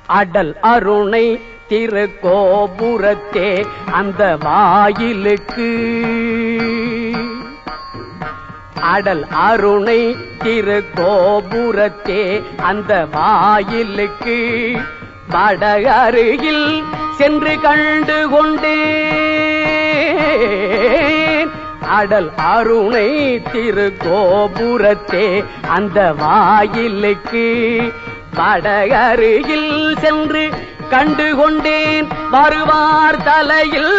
அடல் அருணை திருக்கோபுரத்தே அந்த வாயிலுக்கு அடல் அருணை திருக்கோபுரத்தே அந்த வாயிலுக்கு வடகருகில் சென்று கண்டு கொண்டேன் அடல் அருணை திருக்கோபுரத்தே அந்த வாயிலுக்கு வடகருகில் சென்று கண்டு கொண்டேன் வருவார் தலையில்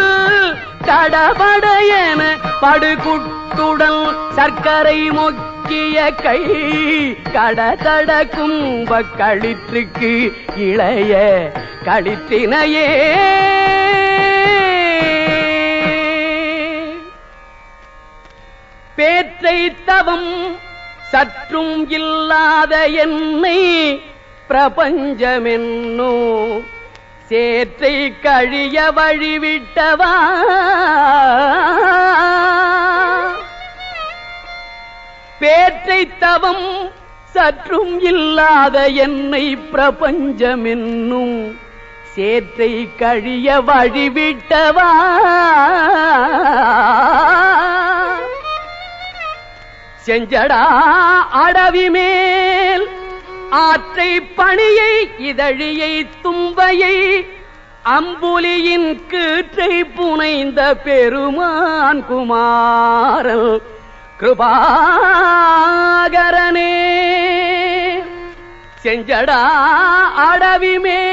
கடபடையன படுகுட்டுடன் சர்க்கரை மொக்கிய கை கடதட கும்ப களிற்றுக்கு இளைய களிற்றினையே பேற்றை தவம் சற்றும் இல்லாத என்னை பிரபஞ்சமென்னோ சேற்றை கழிய வழிவிட்டவா பேற்றை தவம் சற்றும் இல்லாத என்னை பிரபஞ்சமென்னும் சேற்றை கழிய வழிவிட்டவா செஞ்சடா அடவி மேல் ஆற்றை பணியை இதழியை தும்பையை அம்புலியின் கீற்றை புனைந்த பெருமான் குமாரல் கிருபாகரனே செஞ்சடா அடவி மேல்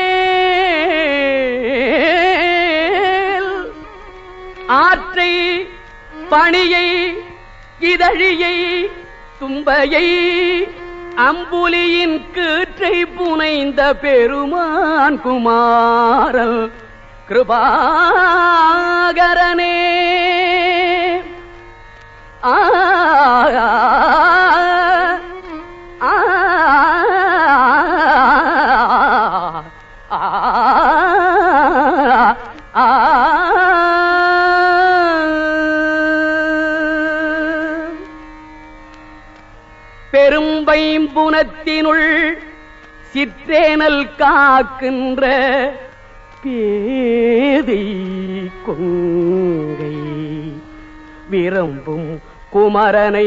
ஆற்றை பணியை இதழியை தும்பையை அம்புலியின் கீற்றை புனைந்த பெருமான் குமாரல் கிருபாகரனே பெரும்பைம்புனத்தினுள் சிற்றேனல் காக்கின்ற பேதை கொங்கை விரும்பும் குமரனை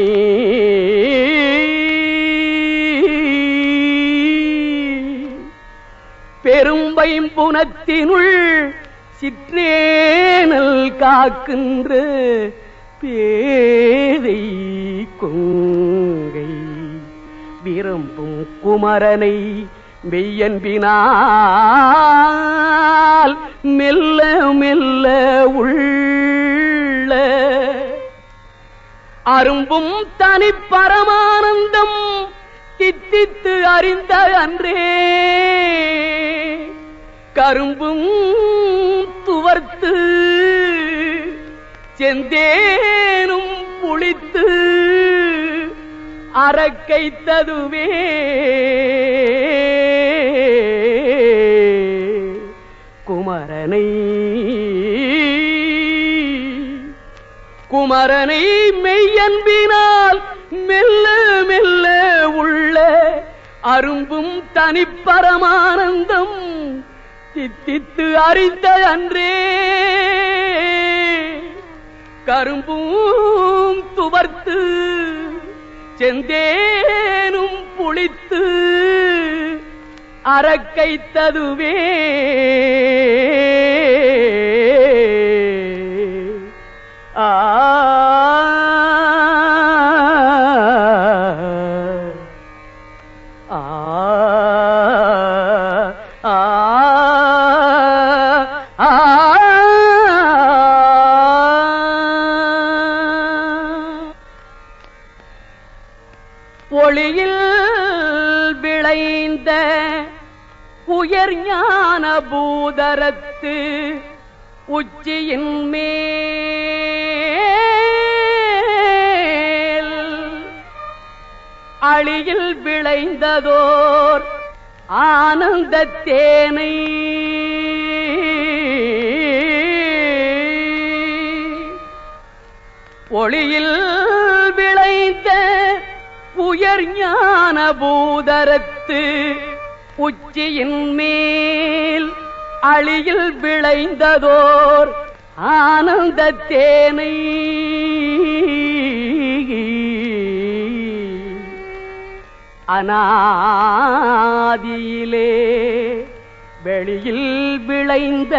பெரும்பைம்புனத்தினுள் சிற்றேனல் காக்கின்ற பேதை கொங்கை விரும்பும் குமரனை மெய்யன்பினால் மெல்ல மெல்ல உள்ள அரும்பும் தனி பரமானந்தம் தித்தித்து அறிந்த அன்றே கரும்பும் துவர்த்து செந்தேனும் புளித்து அரக்கைத்ததுவே குமரனை குமரனை மெய்யன்பினால் மெல்ல மெல்ல உள்ள அரும்பும் தனிப்பரமானந்தம் தித்தித்து அறிந்த அன்றே கரும்பும் துவர்த்து செந்தேனும் புளித்து அரக்கைத்ததுவே ஆ ஒளியில் விளைந்த உயர் ஞான பூதரத்து உச்சியின் மேல் அழியில் விளைந்ததோர் ஆனந்த தேனை ஒளியில் விளைந்த உயர் ஞான பூதரத்து உச்சியின் மேல் அழியில் விளைந்ததோர் ஆனந்த தேனை அநாதியிலே வெளியில் விளைந்த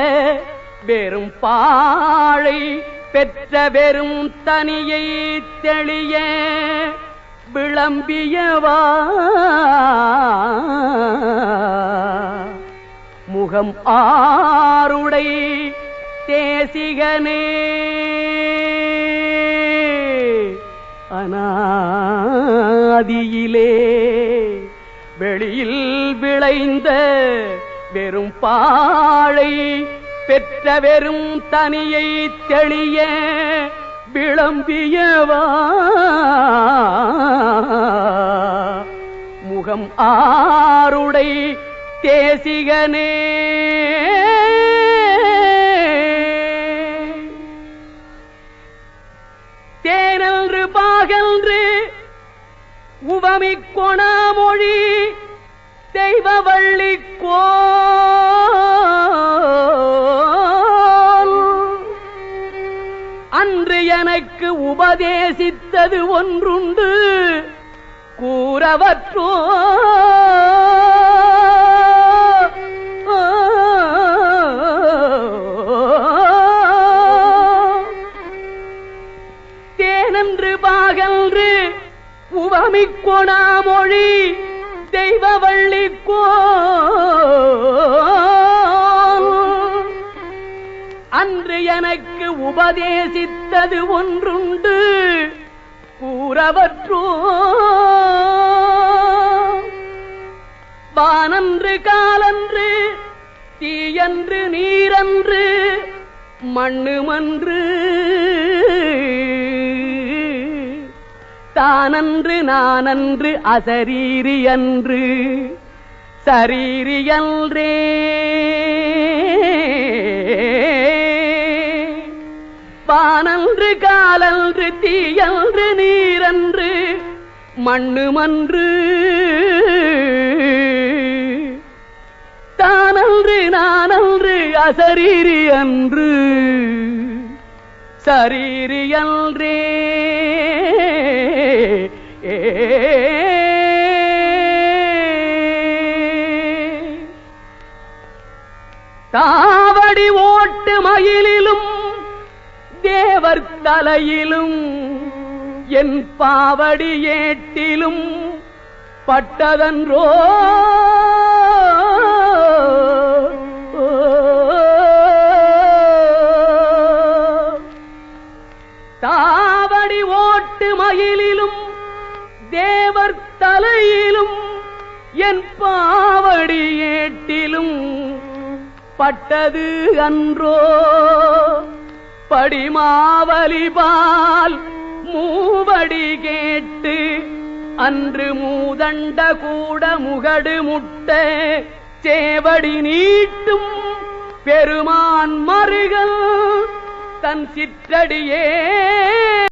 வெறும் பாழை பெற்ற வெறும் தனியை தெளிய விளம்பியவா முகம் ஆருடை தேசிகனே அநாதியிலே வெளியில் விளைந்த வெறும் பாழை பெற்ற வெறும் தனியை தெளிய விளம்பியவா முகம் ஆருடை தேசிகனே தேனன்று பாகன்று உவமிக் கொணாமொழி தெய்வவள்ளி கோல் அன்று எனக்கு உபதேசித்தது ஒன்றுண்டு கூறவற்றோ தேனன்று பாகன்று உவமிக் கொணாமொழி தெய்வவள்ளி கோல் அன்று எனக்கு உபதேசித்தது ஒன்றுண்டு கூறவற்றோ வானன்று காலன்று தீயன்று நீரன்று மண்ணுமன்று தானன்று நானன்று அசரீரி அன்று சரீரியன்றே வானன்று காலன்று தீயன்று நீரன்று மண்ணுமன்று தானன்று நானன்று அசரீரி அன்று சரீரியன்றே தாவடி ஓட்டு மயிலிலும் தேவர் தலையிலும் என் பாவடி ஏட்டிலும் பட்டதன்றோ தாவடி ஓட்டு மயிலிலும் தேவர் தலையிலும் என் பாவடி ஏட்டிலும் பட்டது அன்றோ படிமாவலிபால் மூவடி கேட்டு அன்று மூதண்ட கூட முகடு முட்ட சேவடி நீட்டும் பெருமான் மருகல் தன் சிற்றடியே